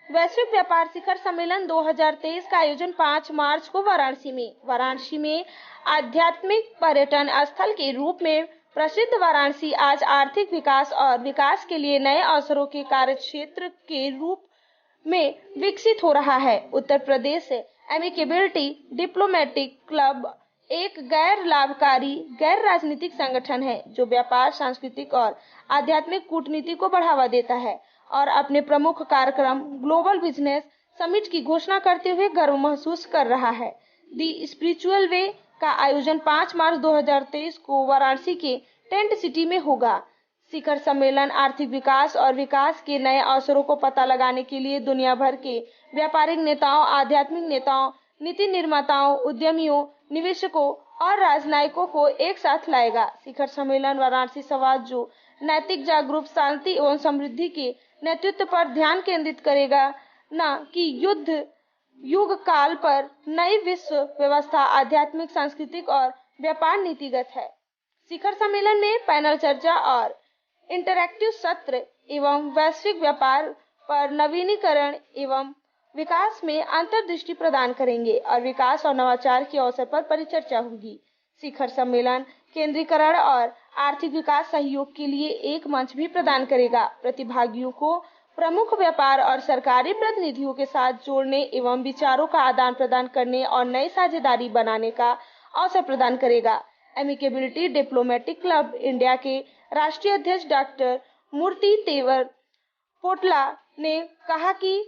वैश्विक व्यापार शिखर सम्मेलन 2023 का आयोजन 5 मार्च को वाराणसी में आध्यात्मिक पर्यटन स्थल के रूप में प्रसिद्ध वाराणसी आज आर्थिक विकास और विकास के लिए नए अवसरों के कार्यक्षेत्र के रूप में विकसित हो रहा है। उत्तर प्रदेश एमिकेबिलिटी डिप्लोमेटिक क्लब एक गैर लाभकारी गैर राजनीतिक संगठन है जो व्यापार, सांस्कृतिक और आध्यात्मिक कूटनीति को बढ़ावा देता है और अपने प्रमुख कार्यक्रम ग्लोबल बिजनेस समिट की घोषणा करते हुए गर्व महसूस कर रहा है। दी स्पिरिचुअल वे का आयोजन 5 मार्च 2023 को वाराणसी के टेंट सिटी में होगा। शिखर सम्मेलन आर्थिक विकास और विकास के नए अवसरों को पता लगाने के लिए दुनिया भर के व्यापारिक नेताओं, आध्यात्मिक नेताओं, नीति निर्माताओं, उद्यमियों, निवेशकों और राजनयिकों को एक साथ लाएगा। शिखर सम्मेलन वाराणसी समाज जो नैतिक जागरूक, शांति एवं समृद्धि के नेतृत्व पर ध्यान केंद्रित करेगा, न कि युग काल पर नई विश्व व्यवस्था आध्यात्मिक, सांस्कृतिक और व्यापार नीतिगत है। शिखर सम्मेलन में पैनल चर्चा और इंटरैक्टिव सत्र एवं वैश्विक व्यापार पर नवीनीकरण एवं विकास में अंतर्दृष्टि प्रदान करेंगे और विकास और नवाचार के अवसर पर परिचर्चा होगी। शिखर सम्मेलन केंद्रीकरण और आर्थिक विकास सहयोग के लिए एक मंच भी प्रदान करेगा। प्रतिभागियों को प्रमुख व्यापार और सरकारी प्रतिनिधियों के साथ जोड़ने एवं विचारों का आदान प्रदान करने और नई साझेदारी बनाने का अवसर प्रदान करेगा। एमिकेबिलिटी डिप्लोमेटिक क्लब इंडिया के राष्ट्रीय अध्यक्ष डॉक्टर मूर्ति तेवर पोटला ने कहा कि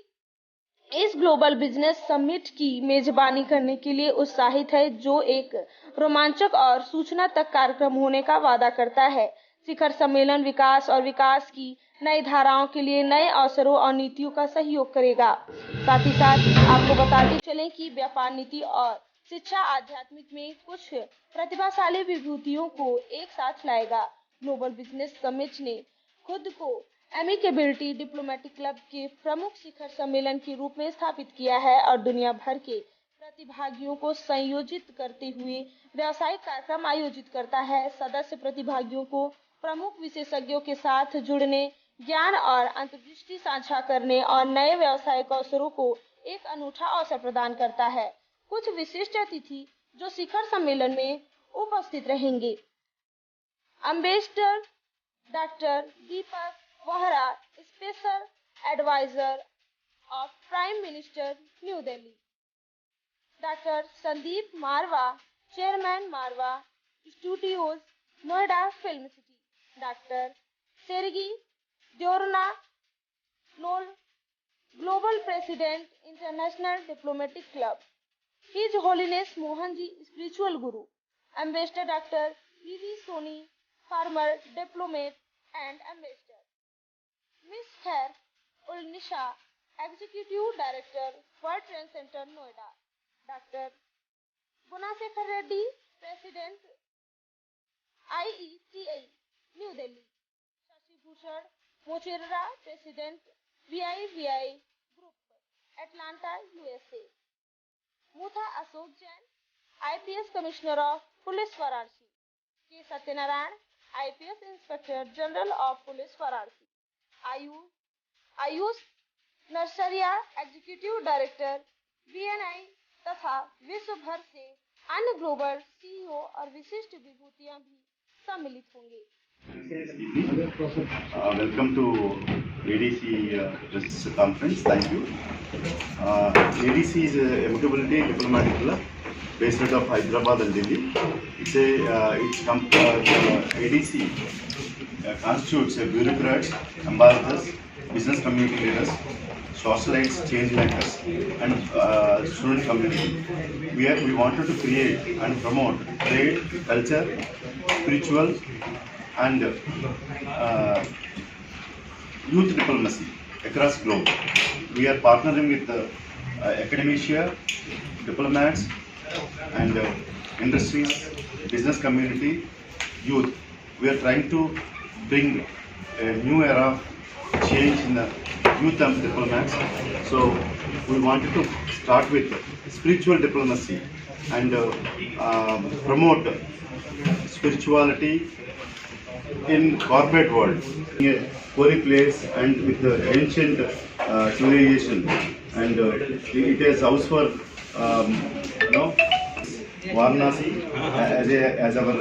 इस ग्लोबल बिजनेस समिट की मेजबानी करने के लिए उत्साहित है, जो एक रोमांचक और सूचनात्मक कार्यक्रम होने का वादा करता है। शिखर सम्मेलन विकास और विकास की नई धाराओं के लिए नए अवसरों और नीतियों का सहयोग करेगा। साथ ही साथ आपको बताते चलें कि व्यापार नीति और शिक्षा आध्यात्मिक में कुछ प्रतिभाशाली विभूतियों को एक साथ लाएगा। ग्लोबल बिजनेस समिट ने खुद को एमिकेबिलिटी डिप्लोमेटिक क्लब के प्रमुख शिखर सम्मेलन के रूप में स्थापित किया है और दुनिया भर के प्रतिभागियों को संयोजित करते हुए व्यावसायिक कार्यक्रम आयोजित करता है। सदस्य प्रतिभागियों को प्रमुख विशेषज्ञों के साथ जुड़ने, ज्ञान और अंतर्दृष्टि साझा करने और नए व्यावसायिक अवसरों को एक अनूठा अवसर प्रदान करता है। कुछ विशिष्ट अतिथि जो शिखर सम्मेलन में उपस्थित रहेंगे: ambassador doctor Deepak Vohra, special adviser of prime minister, New Delhi; doctor Sandeep Marwah, chairman Marwah studios, Noida film city; doctor सेर्गी द्योरना नोल, global president, international diplomatic club; his holiness Mohan ji, spiritual guru; ambassador doctor V V Soni, former diplomat and ambassador; miss Khair ul Nisha, executive director, world trade centre, Noida; doctor Gunasekhar Reddy, president, IETI, New Delhi; Shashi Bhushan Mochera, president, VIVI group, Atlanta, USA; Mutha Ashok Jain, IPS commissioner of police, Varanasi; K Satyanarayana, IPS inspector general of police, Varanasi; Ayush Narsaria, executive director, VNI तथा विश्व भर से अन्य global CEO और विशिष्ट विभूतियां भी सम्मिलित होंगे। Welcome to ADC this conference. Thank you. ADC is a Equitability Diplomatic Club based out of Hyderabad and Delhi. ADC constitutes a bureaucrats, ambassadors, business community leaders, socialites, change makers, and student community. We wanted to create and promote trade, culture, spiritual, and youth diplomacy across globe. We are partnering with academia, diplomats, and industries, business community, youth. We are trying to bring a new era of change in the youth and diplomats. So we wanted to start with spiritual diplomacy and promote spirituality in corporate world. A holy place and with the ancient civilization, and it is house for Varanasi as our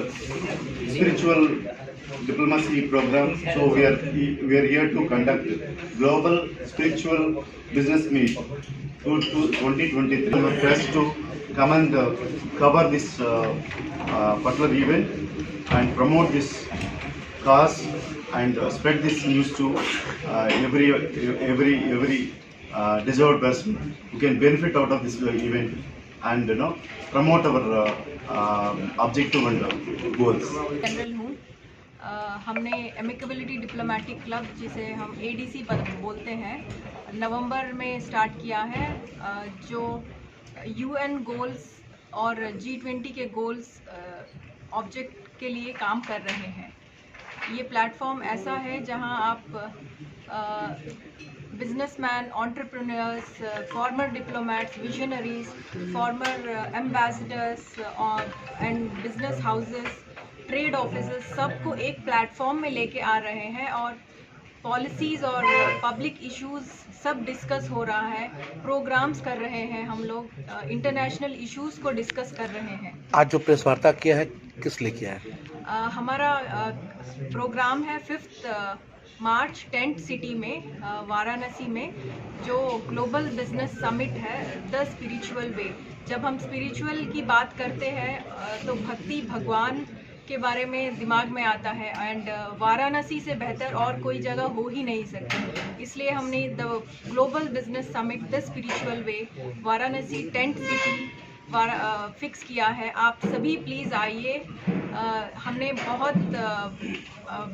spiritual diplomacy program. So we are here to conduct global spiritual business meet to 2023. We are pressed to come and cover this particular event and promote this cause and spread this news to every deserved person who can benefit out of this event, and promote our objective and goals. General हूँ। हमने एमिकेबिलिटी diplomatic club, जिसे हम ADC बोलते हैं, नवंबर में start किया है, जो UN गोल्स और G20 के गोल्स ऑब्जेक्ट के लिए काम कर रहे हैं। ये प्लेटफॉर्म ऐसा है जहां आप businessman, entrepreneurs, farmer diplomats, visionaries, farmer ambassadors and business houses, trade officers, सबको एक प्लेटफॉर्म में लेके आ रहे हैं और पॉलिसीज़ और पब्लिक इश्यूज़ सब डिस्कस हो रहा है। प्रोग्राम्स कर रहे हैं हम लोग, इंटरनेशनल इश्यूज़ को डिस्कस कर रहे हैं। आज जो प्रेस वार्ता किया है, किस लिए किया है? हमारा प्रोग्राम है 5 मार्च टेंट सिटी में, वाराणसी में, जो ग्लोबल बिजनेस समिट है, द स्पिरिचुअल वे। जब हम स्पिरिचुअल की बात करते हैं तो भक्ति, भगवान के बारे में दिमाग में आता है, एंड वाराणसी से बेहतर और कोई जगह हो ही नहीं सकती। इसलिए हमने the global business summit the spiritual way Varanasi tent city fix किया है। आप सभी प्लीज़ आइए। हमने बहुत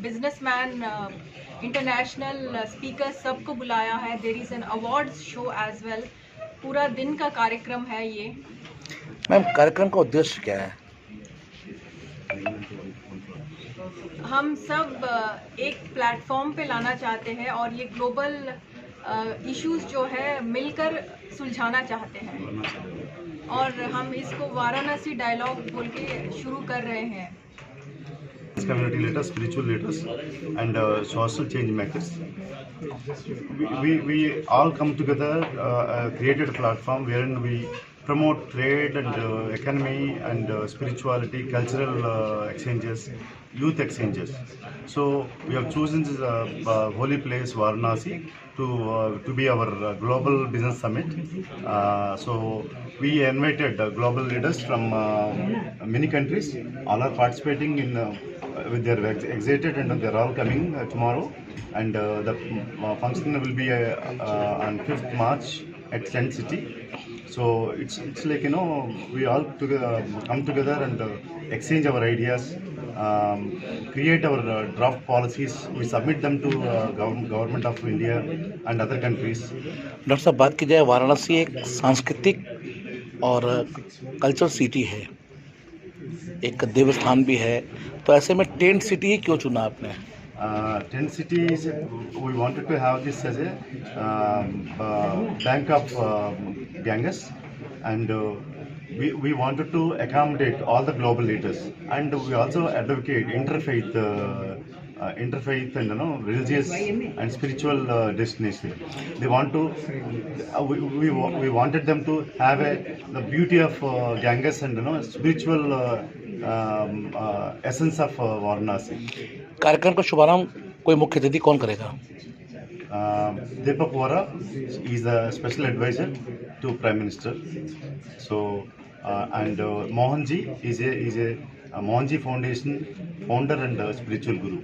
बिजनेसमैन, इंटरनेशनल स्पीकर सबको बुलाया है। There is an awards show as well. पूरा दिन का कार्यक्रम है ये। मैम, कार्यक्रम का उद्देश्य क्या है? हम सब एक प्लेटफॉर्म पे लाना चाहते हैं और ये ग्लोबल इश्यूज जो है मिलकर सुलझाना चाहते हैं, और हम इसको वाराणसी डायलॉग बोल के शुरू कर रहे हैं। Community leaders, spiritual leaders, and social change makers. We all come together, created a platform wherein we promote trade and economy and spirituality, cultural exchanges, youth exchanges. So we have chosen this holy place Varanasi to be our global business summit. So we invited global leaders from many countries. All are participating in with their excited, and they are all coming tomorrow. And the function will be on 5th March at Tent City. So it's like, we all come together and exchange our ideas, create our draft policies. We submit them to government of India and other countries. Doctor साहब, बात की जाए, वाराणसी एक सांस्कृतिक और culture city है, एक देवस्थान भी है, तो ऐसे में टेंट सिटी ही क्यों चुना आपने? Tent City we wanted to have this as a bank of Ganges, and we wanted to accommodate all the global leaders, and we also advocate interfaith and religious and spiritual destination. They want to we wanted them to have the beauty of Ganges and spiritual essence of Varanasi. कार्यक्रम का शुभारंभ कोई मुख्य अतिथि कौन करेगा? Deepak Vora is a special advisor to Prime Minister. So and Mohanji is a Mohanji Foundation founder and spiritual guru.